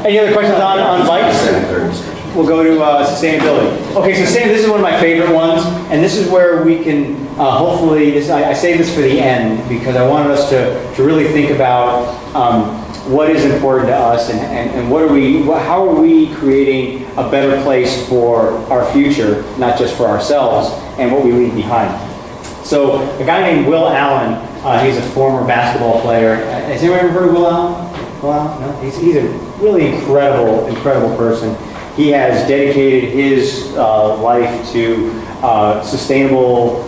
Any other questions on bikes? We'll go to sustainability. Okay, so this is one of my favorite ones, and this is where we can hopefully, I say this for the end because I wanted us to really think about what is important to us and how are we creating a better place for our future, not just for ourselves, and what we leave behind. So a guy named Will Allen, he's a former basketball player. Has anyone ever heard of Will Allen? No? He's a really incredible person. He has dedicated his life to sustainable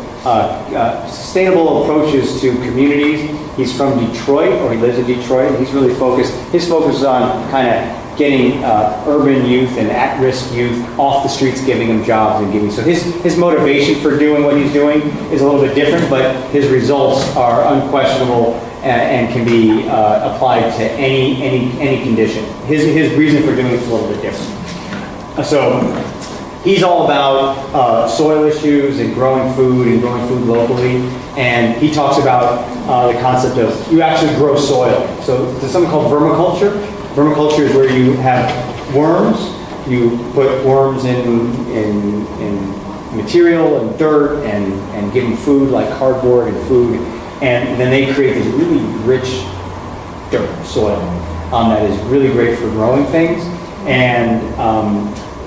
approaches to communities. He's from Detroit, or he lives in Detroit, and he's really focused. His focus is on kind of getting urban youth and at-risk youth off the streets, giving them jobs and giving. So his motivation for doing what he's doing is a little bit different, but his results are unquestionable and can be applied to any condition. His reason for doing it is a little bit different. So he's all about soil issues and growing food locally. And he talks about the concept of you actually grow soil. So there's something called vermiculture. Vermiculture is where you have worms. You put worms in material and dirt and give them food like cardboard and food. And then they create this really rich dirt, soil, that is really great for growing things. And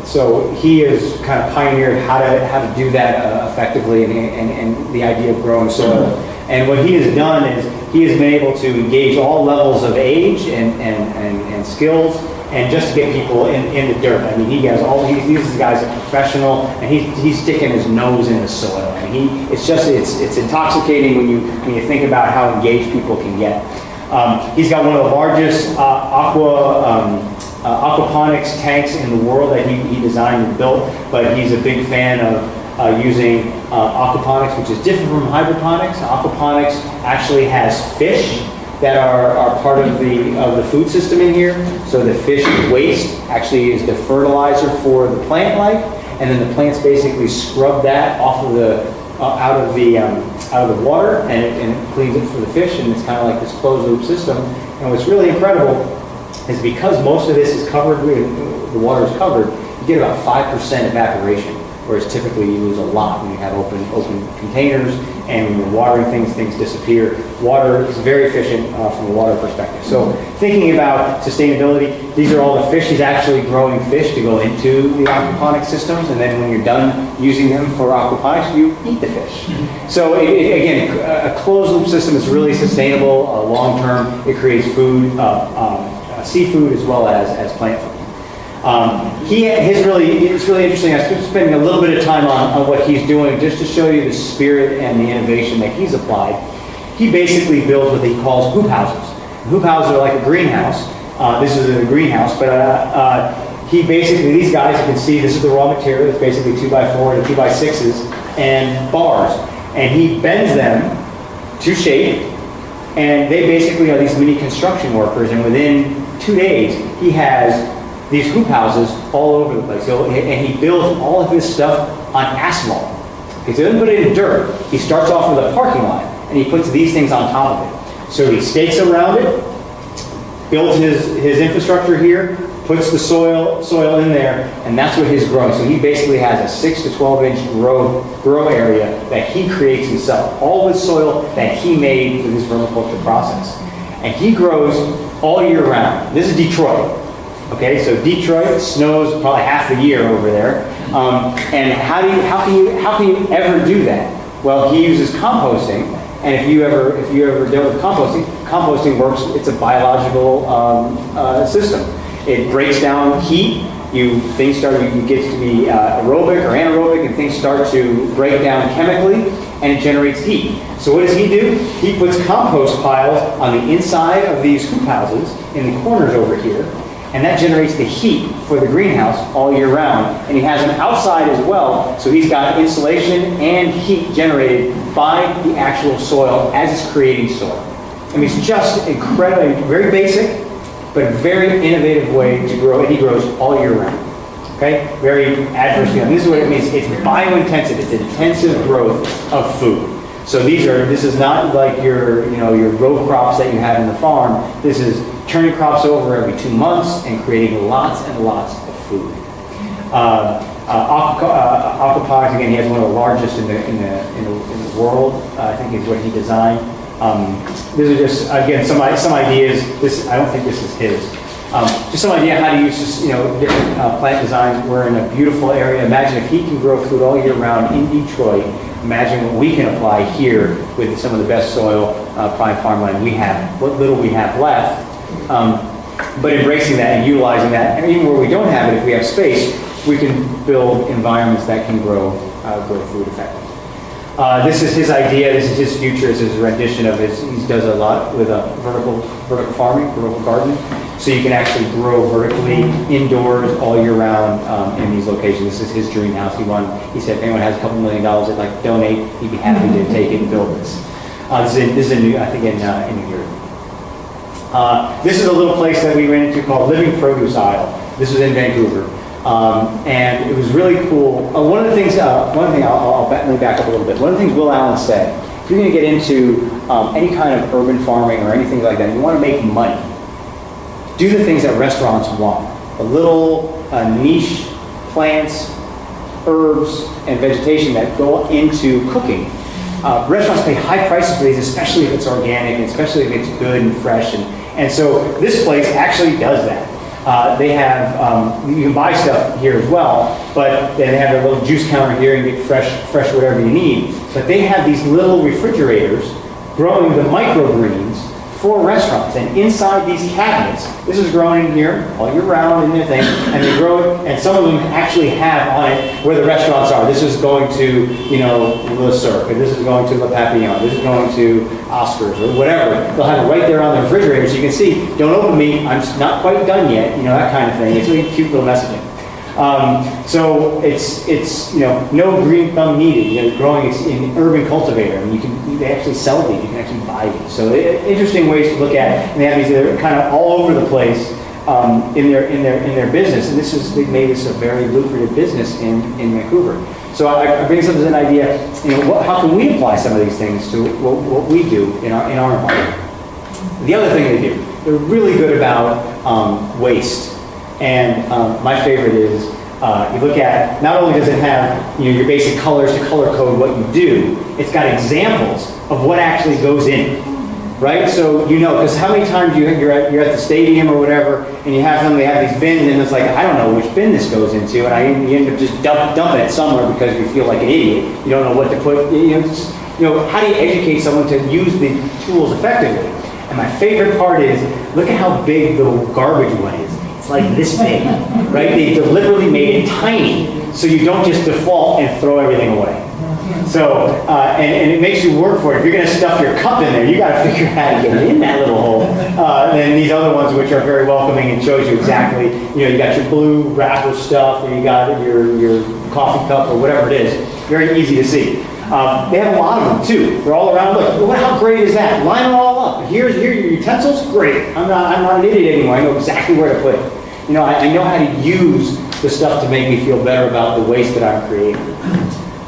so he has kind of pioneered how to do that effectively and the idea of growing soil. And what he has done is he has been able to engage all levels of age and skills, and just to get people in the dirt. I mean, these guys are professional, and he's sticking his nose in the soil. I mean, it's intoxicating when you think about how engaged people can get. He's got one of the largest aquaponics tanks in the world that he designed and built, but he's a big fan of using aquaponics, which is different from hydroponics. Aquaponics actually has fish that are part of the food system in here. So the fish waste actually is the fertilizer for the plant life, and then the plants basically scrub that off of out of the water, and it cleans it for the fish, and it's kind of like this closed loop system. And what's really incredible is because most of this is covered, the water is covered, you get about 5% evaporation, whereas typically you lose a lot when you have open containers, and when you're watering things disappear. Water is very efficient from a water perspective. So thinking about sustainability, these are all the fish. He's actually growing fish to go into the aquaponic systems, and then when you're done using them for aquaponics, you eat the fish. So again, a closed loop system is really sustainable long-term. It creates food, seafood as well as plant food. It's really interesting. I was spending a little bit of time on what he's doing just to show you the spirit and the innovation that he's applied. He basically builds what he calls hoop houses. Hoop houses are like a greenhouse. This is a greenhouse, but he basically, these guys, you can see this is the raw material. It's basically 2x4 to 2x6s and bars. And he bends them to shape, and they basically are these mini construction workers, and within 2 days, he has these hoop houses all over the place. And he builds all of his stuff on asphalt. Okay, so he doesn't put it in dirt. He starts off with a parking lot, and he puts these things on top of it. So he stakes around it, builds his infrastructure here, puts the soil in there, and that's what he's growing. So he basically has a 6 to 12 inch grow area that he creates himself, all with soil that he made through this vermiculture process. And he grows all year round. This is Detroit. Okay, so Detroit snows probably half the year over there. And how can you ever do that? Well, he uses composting, and if you ever dealt with composting works. It's a biological system. It breaks down heat. You get to be aerobic or anaerobic, and things start to break down chemically, and it generates heat. So what does he do? He puts compost piles on the inside of these hoop houses in the corners over here, and that generates the heat for the greenhouse all year round. And he has them outside as well, so he's got insulation and heat generated by the actual soil as it's creating soil. I mean, it's just incredibly, very basic, but a very innovative way to grow, and he grows all year round. Okay? Very adverse. This is what it means. It's biointensive. It's intensive growth of food. So this is not like your row crops that you have in the farm. This is turning crops over every 2 months and creating lots and lots of food. Aquaponics, again, he has one of the largest in the world, I think is what he designed. These are just, again, some ideas. I don't think this is his. Just some idea how to use different plant designs. We're in a beautiful area. Imagine if he can grow food all year round in Detroit. Imagine what we can apply here with some of the best soil, prime farmland we have, what little we have left. But embracing that and utilizing that, and even where we don't have it, if we have space, we can build environments that can grow food effectively. This is his idea. This is his future. This is his rendition of his. He does a lot with vertical farming, vertical gardening. So you can actually grow vertically indoors all year round in these locations. This is his dream house. He said if anyone has a couple $1 million they'd like to donate, he'd be happy to take it and build this. This is in New York. This is a little place that we went into called Living Produce Aisle. This was in Vancouver. And it was really cool. One thing I'll let me back up a little bit. One of the things Will Allen said, if you're going to get into any kind of urban farming or anything like that, you want to make money, do the things that restaurants want. The little niche plants, herbs, and vegetation that go into cooking. Restaurants pay high prices for these, especially if it's organic, and especially if it's good and fresh. And so this place actually does that. They have, you can buy stuff here as well, but they have their little juice counter here and get fresh whatever you need. But they have these little refrigerators growing the microgreens for restaurants. And inside these cabinets, this is grown in here all year round in their thing, and they grow it, and some of them actually have on it where the restaurants are. This is going to, Le Cirque, and this is going to Le Papillon, this is going to Oscars, or whatever. They'll have it right there on the refrigerator, so you can see, don't open me, I'm not quite done yet, that kind of thing. It's really cute little messaging. So it's no green thumb needed. Growing in urban cultivator. I mean, they actually sell these. You can actually buy these. So interesting ways to look at it. And they have these that are kind of all over the place in their business. And they've made this a very lucrative business in Vancouver. So I bring this up as an idea. How can we apply some of these things to what we do in our environment? The other thing they do, they're really good about waste. And my favorite is, you look at, not only does it have your basic colors to color code what you do, it's got examples of what actually goes in it, right? So because how many times you're at the stadium or whatever, and you have they have these bins, and it's like, I don't know which bin this goes into, and you end up just dumping it somewhere because you feel like an idiot. You don't know what to put. How do you educate someone to use the tools effectively? And my favorite part is, look at how big the garbage one is. Like this big, right? They deliberately made it tiny so you don't just default and throw everything away. So, and it makes you work for it. If you're going to stuff your cup in there, you got to figure out how to get it in that little hole. Then these other ones, which are very welcoming and shows you exactly, you got your blue wrapper stuff, or you got your coffee cup, or whatever it is. Very easy to see. They have a lot of them too. They're all around. Look, how great is that? Line them all up. Here are your utensils. Great. I'm not an idiot anymore. I know exactly where to put it. I know how to use the stuff to make me feel better about the waste that I'm creating.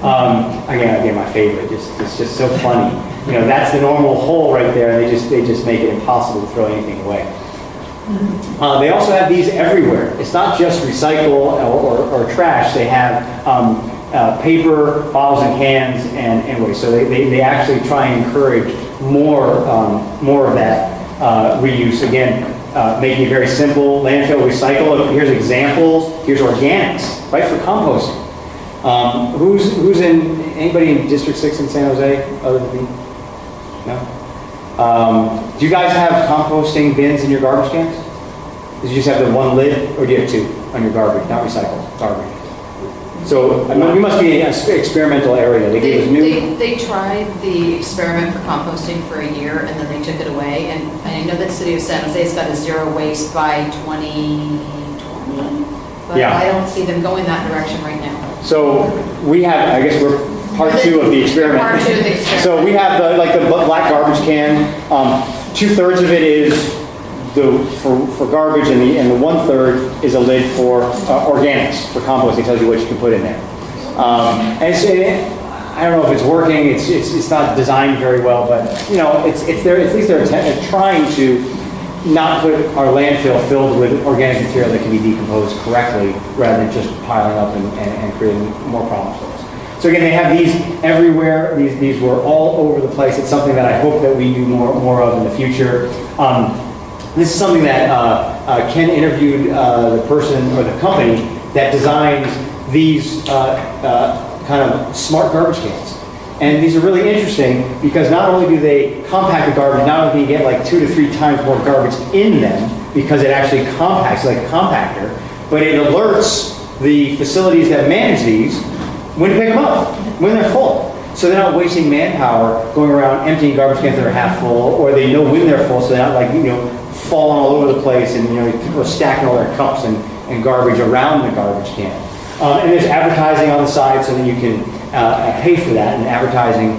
Again, my favorite. It's just so funny. That's the normal hole right there. They just make it impossible to throw anything away. They also have these everywhere. It's not just recycle or trash. They have paper, bottles and cans, and waste. So they actually try and encourage more of that reuse. Again, making it very simple. Landfill, recycle. Here's examples. Here's organics, right, for composting. Who's in, anybody in District 6 in San Jose other than me? No? Do you guys have composting bins in your garbage cans? Did you just have the one lid, or do you have two on your garbage, not recycled, garbage? So we must be in an experimental area. They tried the experiment for composting for a year, and then they took it away. And I know that the city of San Jose has got a zero waste by 2020, but yeah. I don't see them going that direction right now. So we have, I guess we're part two of the experiment. Part two of the experiment. So we have the black garbage can. 2/3 of it is for garbage, and the 1/3 is a lid for organics, for composting. It tells you what you can put in there. And I don't know if it's working. It's not designed very well, but you know, it's there. At least they're trying to not put our landfill filled with organic material that can be decomposed correctly, rather than just piling up and creating more problems for us. So again, they have these everywhere. These were all over the place. It's something that I hope that we do more of in the future. This is something that Ken interviewed the person or the company that designs these kind of smart garbage cans. And these are really interesting because not only do they compact the garbage, not only do you get like 2 to 3 times more garbage in them because it actually compacts like a compactor, but it alerts the facilities that manage these when to pick them up, when they're full. So they're not wasting manpower going around emptying garbage cans that are half full, or they know when they're full, so they're not like, you know, falling all over the place and, you know, stacking all their cups and garbage around the garbage can. And there's advertising on the side so that you can pay for that, and advertising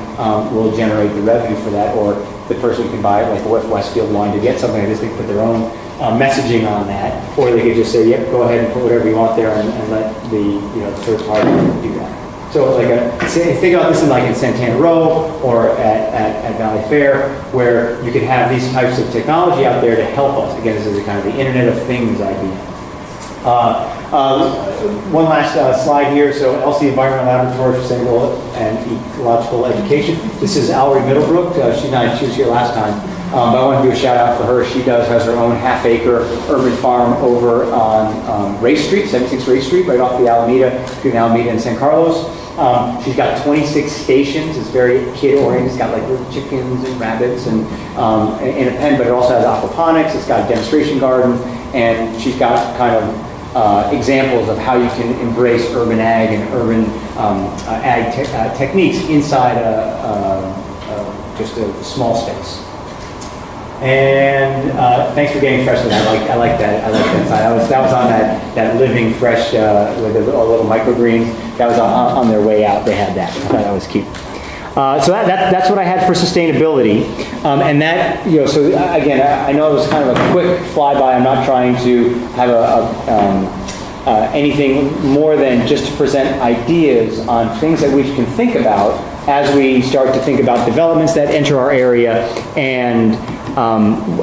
will generate the revenue for that, or the person can buy it, like if Westfield wanted to get something like this, they put their own messaging on that, or they could just say, yep, go ahead and put whatever you want there and let the third party do that. So like think about this in Santana Row or at Valley Fair, where you could have these types of technology out there to help us. Again, this is kind of the Internet of Things idea. One last slide here. So LC Environmental Laboratory for Sustainable and Ecological Education. This is Allery Middlebrook. She was here last time. But I want to do a shout out for her. She has her own half-acre urban farm over on Race Street, 76 Race Street, right off the Alameda, between Alameda and San Carlos. She's got 26 stations. It's very kid-oriented. It's got like little chickens and rabbits and in a pen, but it also has aquaponics. It's got a demonstration garden, and she's got kind of examples of how you can embrace urban ag and urban ag techniques inside just a small space. And thanks for getting fresh with that. I like that. I like that side. That was on that living fresh with a little microgreens. That was on their way out. They had that. I thought that was cute. So that's what I had for sustainability. And that, so again, I know it was kind of a quick flyby. I'm not trying to have anything more than just to present ideas on things that we can think about as we start to think about developments that enter our area and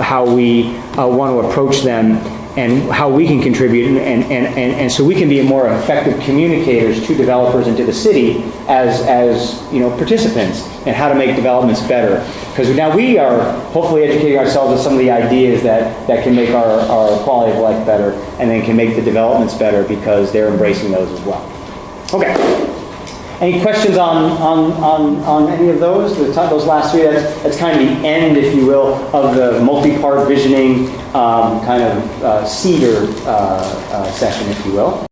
how we want to approach them and how we can contribute and so we can be more effective communicators to developers and to the city as participants and how to make developments better. Because now we are hopefully educating ourselves with some of the ideas that can make our quality of life better and then can make the developments better because they're embracing those as well. Okay. Any questions on any of those? Those last three, that's kind of the end, if you will, of the multi-part visioning kind of cedar session, if you will.